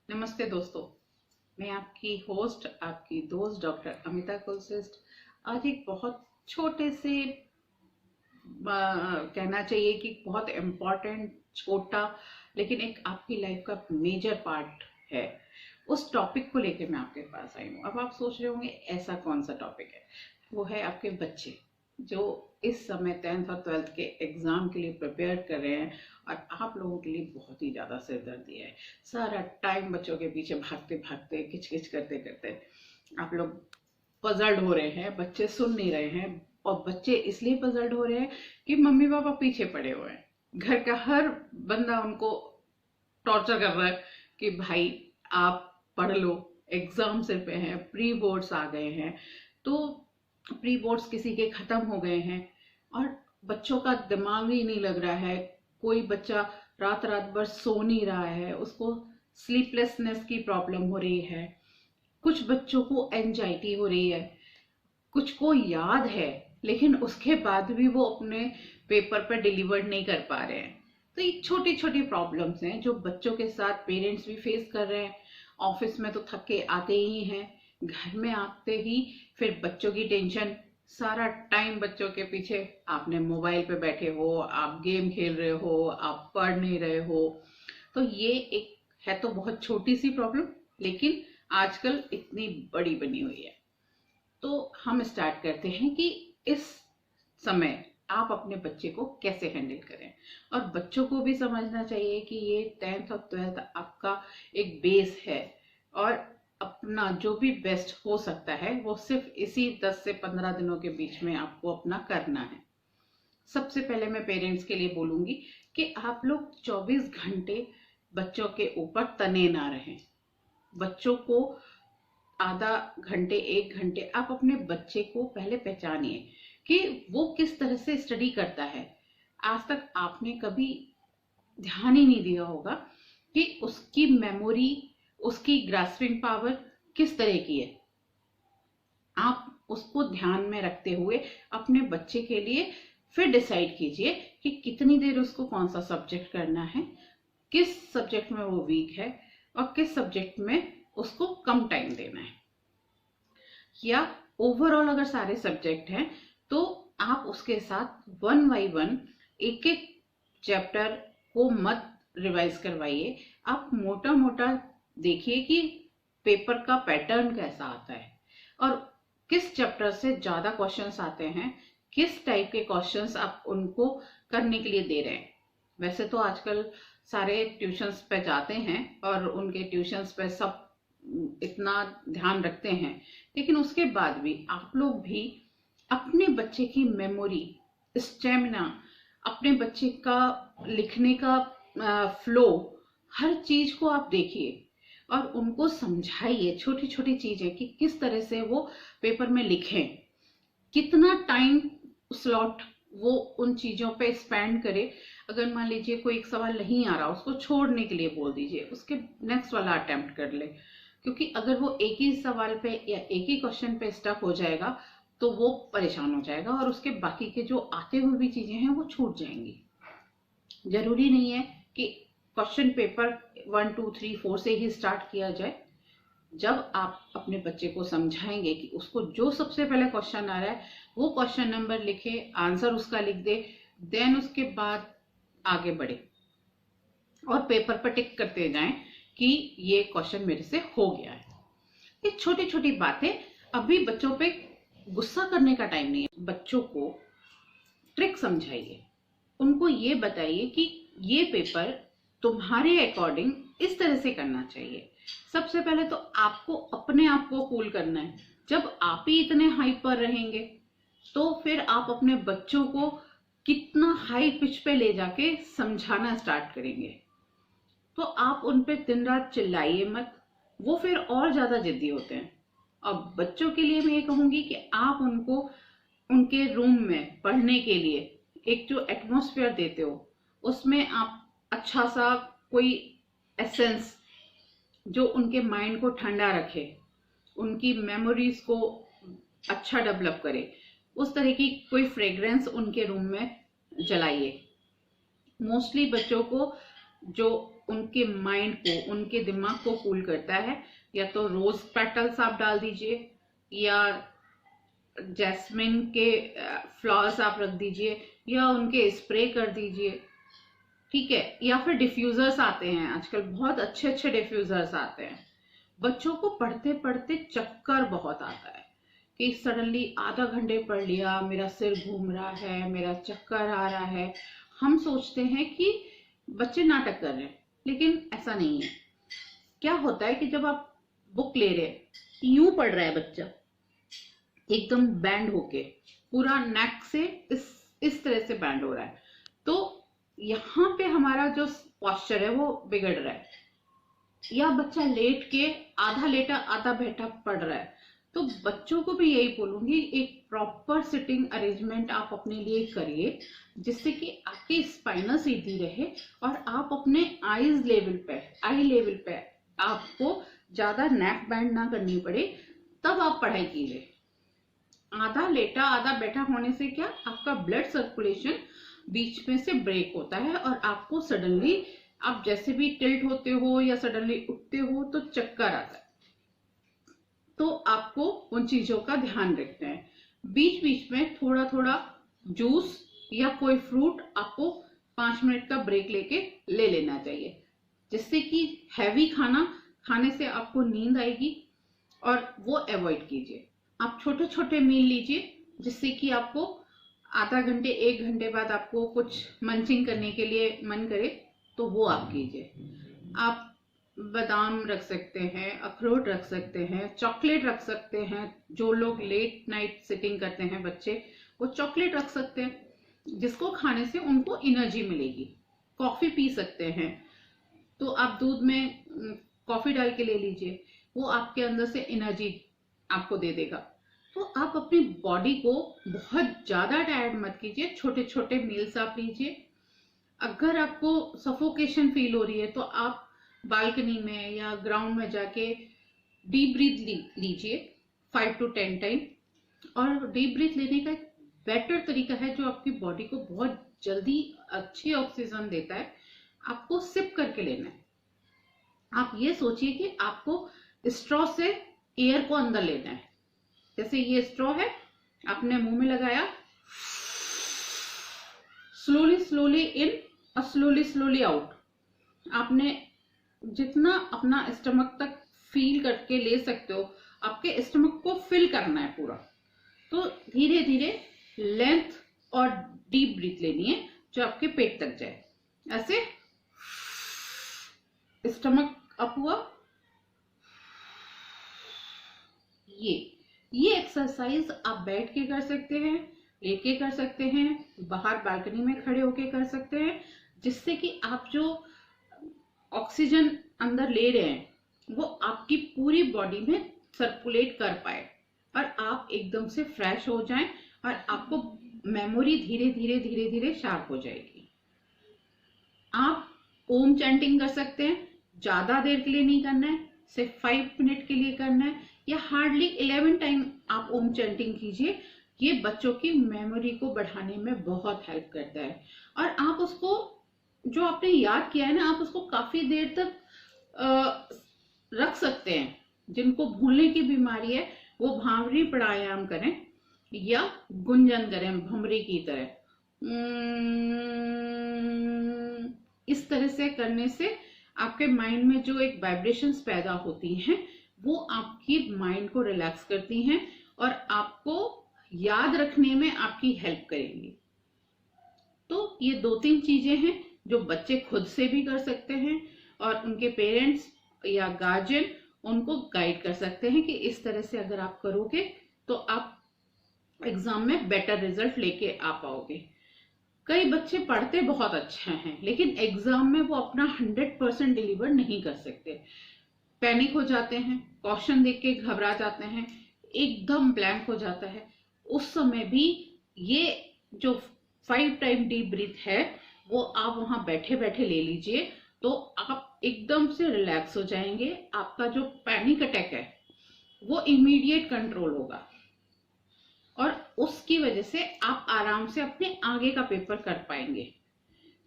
नमस्ते दोस्तों, मैं आपकी होस्ट, आपकी दोस्त डॉक्टर अमिता कुलश्रेष्ठ आज एक बहुत छोटे से कहना चाहिए कि बहुत इम्पोर्टेंट छोटा लेकिन एक आपकी लाइफ का मेजर पार्ट है। उस टॉपिक को लेकर मैं आपके पास आई हूँ। अब आप सोच रहे होंगे ऐसा कौन सा टॉपिक है। वो है आपके बच्चे जो इस समय 10th और 12th के एग्जाम के लिए प्रिपेयर कर रहे हैं और आप लोगों के लिए बहुत ही ज़्यादा सिरदर्दी है। सारा टाइम बच्चों के पीछे भागते भागते किच करते करते आप लोग पजल्ड हो रहे हैं, बच्चे सुन नहीं रहे हैं। और बच्चे इसलिए पजल्ड हो रहे हैं कि मम्मी पापा पीछे पड़े हुए हैं। घर का हर बंदा उनको टॉर्चर कर रहा है कि भाई आप पढ़ लो, एग्जाम सिर पे हैं, प्री बोर्ड्स आ गए हैं। तो प्री बोर्ड्स किसी के खत्म हो गए हैं और बच्चों का दिमाग ही नहीं लग रहा है। कोई बच्चा रात रात भर सो नहीं रहा है, उसको स्लीपलेसनेस की प्रॉब्लम हो रही है। कुछ बच्चों को एंजाइटी हो रही है, कुछ को याद है लेकिन उसके बाद भी वो अपने पेपर पर डिलीवर नहीं कर पा रहे हैं। तो ये छोटी छोटी प्रॉब्लम्स हैं जो बच्चों के साथ पेरेंट्स भी फेस कर रहे हैं। ऑफिस में तो थक के आते ही हैं, घर में आते ही फिर बच्चों की टेंशन। सारा टाइम बच्चों के पीछे आपने मोबाइल पे बैठे हो, आप गेम खेल रहे हो, आप पढ़ नहीं रहे हो। तो ये एक है तो बहुत छोटी सी प्रॉब्लम, लेकिन आजकल इतनी बड़ी बनी हुई है। तो हम स्टार्ट करते हैं कि इस समय आप अपने बच्चे को कैसे हैंडल करें। और बच्चों को भी समझना चाहिए कि ये 10th और 12th आपका एक बेस है और अपना जो भी बेस्ट हो सकता है वो सिर्फ इसी 10 से 15 दिनों के बीच में आपको अपना करना है। सबसे पहले मैं पेरेंट्स के लिए बोलूंगी कि आप लोग 24 घंटे बच्चों के ऊपर तने ना रहें। बच्चों को आधा घंटे 1 घंटे आप अपने बच्चे को पहले पहचानिए कि वो किस तरह से स्टडी करता है। आज तक आपने कभी ध्यान ही नहीं दिया होगा कि उसकी मेमोरी, उसकी ग्रास्पिंग पावर किस तरह की है। आप उसको ध्यान में रखते हुए अपने बच्चे के लिए फिर डिसाइड कीजिए कि कितनी देर उसको कौन सा सब्जेक्ट करना है, किस सब्जेक्ट में वो वीक है और किस सब्जेक्ट में उसको कम टाइम देना है। या ओवरऑल अगर सारे सब्जेक्ट हैं तो आप उसके साथ वन बाई वन एक एक चैप्टर को मत रिवाइज करवाइए। आप मोटा मोटा देखिए कि पेपर का पैटर्न कैसा आता है और किस चैप्टर से ज्यादा क्वेश्चंस आते हैं, किस टाइप के क्वेश्चंस आप उनको करने के लिए दे रहे हैं। वैसे तो आजकल सारे ट्यूशंस पे जाते हैं और उनके ट्यूशंस पे सब इतना ध्यान रखते हैं, लेकिन उसके बाद भी आप लोग भी अपने बच्चे की मेमोरी, स्टेमिना, अपने बच्चे का लिखने का फ्लो, हर चीज को आप देखिए और उनको समझाइए छोटी छोटी चीजें कि किस तरह से वो पेपर में लिखें। कितना टाइम स्लॉट वो उन चीजों पे स्पेंड करे। अगर मान लीजिए कोई एक सवाल नहीं आ रहा, उसको छोड़ने के लिए बोल दीजिए, उसके नेक्स्ट वाला अटेम्प्ट कर ले। क्योंकि अगर वो एक ही सवाल पे या एक ही क्वेश्चन पे स्टक हो जाएगा तो वो परेशान हो जाएगा और उसके बाकी के जो आते हुए भी चीजें हैं वो छूट जाएंगी। जरूरी नहीं है कि क्वेश्चन पेपर 1 2 3 4 से ही स्टार्ट किया जाए। जब आप अपने बच्चे को समझाएंगे कि उसको जो सबसे पहले क्वेश्चन आ रहा है वो क्वेश्चन नंबर लिखे, आंसर उसका लिख दे, देन उसके बाद आगे बढ़े और पेपर पर टिक करते जाएं कि ये क्वेश्चन मेरे से हो गया है। ये छोटी छोटी बातें। अभी बच्चों पे गुस्सा करने का टाइम नहीं है। बच्चों को ट्रिक समझाइए, उनको ये बताइए कि ये पेपर तुम्हारे अकॉर्डिंग इस तरह से करना चाहिए। सबसे पहले तो आपको अपने आप को कूल करना है। जब आप ही इतने हाइप पर रहेंगे तो फिर आप अपने बच्चों को कितना हाई पिच पे ले जाके समझाना स्टार्ट करेंगे। तो आप उन पे दिन रात चिल्लाइए मत, वो फिर और ज्यादा जिद्दी होते हैं। अब बच्चों के लिए मैं ये कहूंगी कि आप उनको उनके रूम में पढ़ने के लिए एक जो एटमॉस्फेयर देते हो उसमें आप अच्छा सा कोई एसेंस जो उनके माइंड को ठंडा रखे, उनकी मेमोरीज को अच्छा डेवलप करे, उस तरह की कोई फ्रेग्रेंस उनके रूम में जलाइए। मोस्टली बच्चों को जो उनके माइंड को, उनके दिमाग को कूल करता है, या तो रोज पेटल्स आप डाल दीजिए, या जैस्मिन के फ्लावर्स आप रख दीजिए, या उनके स्प्रे कर दीजिए, ठीक है। या फिर डिफ्यूजर्स आते हैं आजकल, बहुत अच्छे अच्छे डिफ्यूजर्स आते हैं। बच्चों को पढ़ते पढ़ते चक्कर बहुत आता है कि सडनली आधा घंटे पढ़ लिया, मेरा सिर घूम रहा है, मेरा चक्कर आ रहा है। हम सोचते हैं कि बच्चे नाटक कर रहे हैं, लेकिन ऐसा नहीं है। क्या होता है कि जब आप बुक ले रहे हैं, यूं पढ़ रहा है बच्चा एकदम बैंड होके, पूरा नेक से इस तरह से बैंड हो रहा है, तो यहाँ पे हमारा जो पोस्चर है वो बिगड़ रहा है। या बच्चा लेट के आधा लेटा आधा बैठा पढ़ रहा है, तो बच्चों को भी यही बोलूंगी, एक प्रॉपर सिटिंग अरेंजमेंट आप अपने लिए करिए, जिससे कि आपकी स्पाइनल सीधी रहे और आप अपने आई लेवल पे आपको ज्यादा नेक बैंड ना करनी पड़े, तब आप पढ़ाई कीजिए। आधा लेटा आधा बैठा होने से क्या, आपका ब्लड सर्कुलेशन बीच में से ब्रेक होता है और आपको सडनली, आप जैसे भी टिल्ट होते हो या सडनली उठते हो तो चक्कर आता है। तो आपको उन चीजों का ध्यान रखना है। बीच बीच में थोड़ा थोड़ा जूस या कोई फ्रूट आपको 5 मिनट का ब्रेक लेके ले लेना चाहिए, जिससे कि हैवी खाना खाने से आपको नींद आएगी, और वो अवॉइड कीजिए। आप छोटे छोटे मील लीजिए, जिससे कि आपको आधा घंटे 1 घंटे बाद आपको कुछ मंचिंग करने के लिए मन करे तो वो आप कीजिए। आप बादाम रख सकते हैं, अखरोट रख सकते हैं, चॉकलेट रख सकते हैं। जो लोग लेट नाइट सिटिंग करते हैं बच्चे, वो चॉकलेट रख सकते हैं, जिसको खाने से उनको एनर्जी मिलेगी। कॉफी पी सकते हैं, तो आप दूध में कॉफी डाल के ले लीजिए, वो आपके अंदर से एनर्जी आपको दे देगा। तो आप अपनी बॉडी को बहुत ज्यादा टायर्ड मत कीजिए, छोटे छोटे मील्स आप लीजिए। अगर आपको सफोकेशन फील हो रही है तो आप बालकनी में या ग्राउंड में जाके डीप ब्रीथ लीजिए 5 to 10 टाइम। और डीप ब्रीथ लेने का एक बेटर तरीका है जो आपकी बॉडी को बहुत जल्दी अच्छी ऑक्सीजन देता है, आपको सिप करके लेना है। आप ये सोचिए कि आपको स्ट्रॉ से एयर को अंदर लेना है। जैसे ये स्ट्रॉ है, आपने मुंह में लगाया, स्लोली स्लोली इन और स्लोली स्लोली आउट। आपने जितना अपना स्टमक तक फील करके ले सकते हो, आपके स्टमक को फिल करना है पूरा। तो धीरे धीरे लेंथ और डीप ब्रीथ लेनी है जो आपके पेट तक जाए। ऐसे स्टमक अप हुआ, ये एक्सरसाइज आप बैठ के कर सकते हैं, लेके कर सकते हैं, बाहर बालकनी में खड़े होके कर सकते हैं, जिससे कि आप जो ऑक्सीजन अंदर ले रहे हैं वो आपकी पूरी बॉडी में सर्कुलेट कर पाए और आप एकदम से फ्रेश हो जाएं और आपको मेमोरी धीरे धीरे धीरे धीरे शार्प हो जाएगी। आप ओम चैंटिंग कर सकते हैं, ज्यादा देर के लिए नहीं करना है, सिर्फ 5 मिनट के लिए करना है, या हार्डली 11 टाइम आप ओम चैंटिंग कीजिए। ये बच्चों की मेमोरी को बढ़ाने में बहुत हेल्प करता है। और आप उसको, जो आपने याद किया है ना, आप उसको काफी देर तक रख सकते हैं। जिनको भूलने की बीमारी है वो भांवरी प्राणायाम करें या गुंजन करें भमरी की तरह। इस तरह से करने से आपके माइंड में जो एक वाइब्रेशंस पैदा होती हैं वो आपकी माइंड को रिलैक्स करती हैं और आपको याद रखने में आपकी हेल्प करेंगी। तो ये 2-3 चीजें हैं जो बच्चे खुद से भी कर सकते हैं और उनके पेरेंट्स या गार्जियन उनको गाइड कर सकते हैं कि इस तरह से अगर आप करोगे तो आप एग्जाम में बेटर रिजल्ट लेके आ पाओगे। कई बच्चे पढ़ते बहुत अच्छा हैं लेकिन एग्जाम में वो अपना 100% डिलीवर नहीं कर सकते, पैनिक हो जाते हैं, क्वेश्चन देख के घबरा जाते हैं, एकदम ब्लैंक हो जाता है। उस समय भी ये जो 5 टाइम डीप ब्रीथ है वो आप वहां बैठे बैठे ले लीजिए, तो आप एकदम से रिलैक्स हो जाएंगे। आपका जो पैनिक अटैक है वो इमीडिएट कंट्रोल होगा और उसकी वजह से आप आराम से अपने आगे का पेपर कर पाएंगे।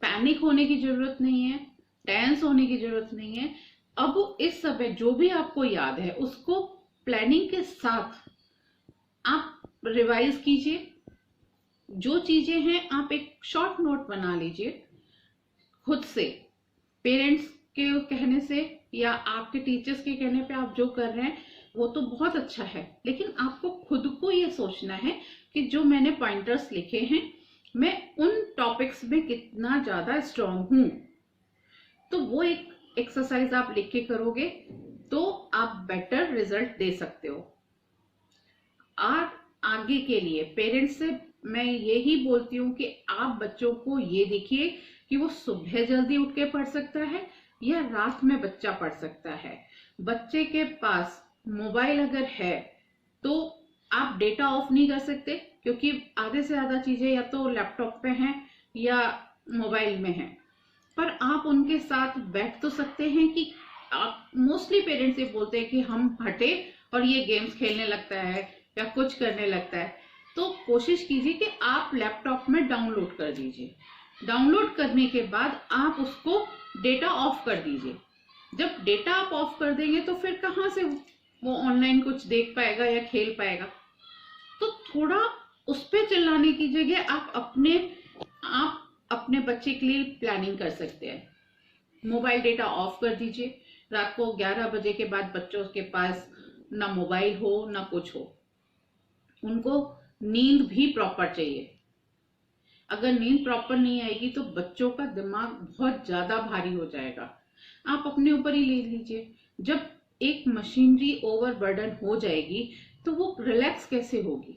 पैनिक होने की जरूरत नहीं है, टेंस होने की जरूरत नहीं है। अब इस समय जो भी आपको याद है उसको प्लानिंग के साथ आप रिवाइज कीजिए। जो चीजें हैं आप एक शॉर्ट नोट बना लीजिए खुद से, पेरेंट्स के कहने से या आपके टीचर्स के कहने पे आप जो कर रहे हैं वो तो बहुत अच्छा है, लेकिन आपको खुद को ये सोचना है कि जो मैंने पॉइंटर्स लिखे हैं मैं उन टॉपिक्स में कितना ज्यादा स्ट्रांग हूं। तो वो एक एक्सरसाइज आप लिख के करोगे तो आप बेटर रिजल्ट दे सकते हो। आप आगे के लिए पेरेंट्स से मैं यही बोलती हूँ कि आप बच्चों को ये देखिए कि वो सुबह जल्दी उठ के पढ़ सकता है या रात में बच्चा पढ़ सकता है। बच्चे के पास मोबाइल अगर है तो आप डेटा ऑफ नहीं कर सकते, क्योंकि आधे से ज्यादा चीजें या तो लैपटॉप पे हैं या मोबाइल में हैं। पर आप उनके साथ बैठ तो सकते हैं कि आप मोस्टली पेरेंट्स ये बोलते हैं कि हम हटे और ये गेम्स खेलने लगता है या कुछ करने लगता है। तो कोशिश कीजिए कि आप लैपटॉप में डाउनलोड कर दीजिए। डाउनलोड करने के बाद आप उसको डेटा ऑफ कर दीजिए। जब डेटा आप ऑफ कर देंगे तो फिर कहाँ से वो ऑनलाइन कुछ देख पाएगा या खेल पाएगा। तो थोड़ा उस पे चिल्लाने की जगह आप अपने बच्चे के लिए प्लानिंग कर सकते हैं। मोबाइल डेटा ऑफ कर दीजिए। रात को 11 बजे के बाद बच्चों के पास ना मोबाइल हो ना कुछ हो। उनको नींद भी प्रॉपर चाहिए। अगर नींद प्रॉपर नहीं आएगी तो बच्चों का दिमाग बहुत ज्यादा भारी हो जाएगा। आप अपने ऊपर ही ले लीजिए। जब एक मशीनरी ओवरबर्डन हो जाएगी तो वो रिलैक्स कैसे होगी।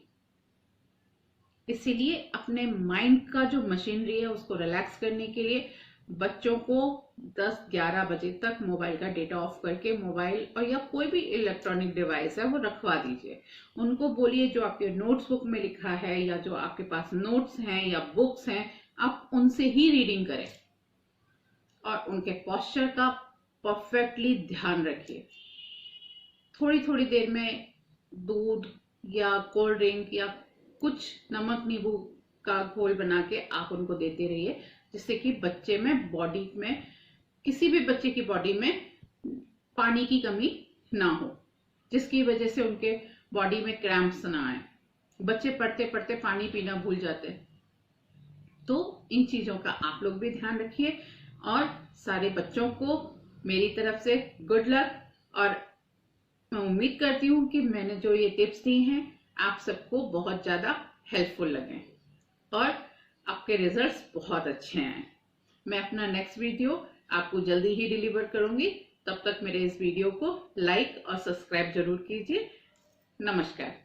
इसीलिए अपने माइंड का जो मशीनरी है उसको रिलैक्स करने के लिए बच्चों को 10-11 बजे तक मोबाइल का डेटा ऑफ करके मोबाइल और या कोई भी इलेक्ट्रॉनिक डिवाइस है वो रखवा दीजिए। उनको बोलिए जो आपके नोट्स बुक में लिखा है या जो आपके पास नोट्स हैं या बुक्स हैं आप उनसे ही रीडिंग करें और उनके पोस्चर का परफेक्टली ध्यान रखिए। थोड़ी थोड़ी देर में दूध या कोल्ड ड्रिंक या कुछ नमक नींबू का घोल बना के आप उनको देते रहिए, जिससे कि बच्चे में बॉडी में किसी भी बच्चे की बॉडी में पानी की कमी ना हो, जिसकी वजह से उनके बॉडी में क्रैम्प्स ना आए। बच्चे पढ़ते पढ़ते पानी पीना भूल जाते हैं। तो इन चीजों का आप लोग भी ध्यान रखिए और सारे बच्चों को मेरी तरफ से गुड लक। और मैं उम्मीद करती हूँ कि मैंने जो ये टिप्स दी हैं आप सबको बहुत ज्यादा हेल्पफुल लगे और आपके रिजल्ट्स बहुत अच्छे हैं। मैं अपना नेक्स्ट वीडियो आपको जल्दी ही डिलीवर करूंगी। तब तक मेरे इस वीडियो को लाइक और सब्सक्राइब जरूर कीजिए। नमस्कार।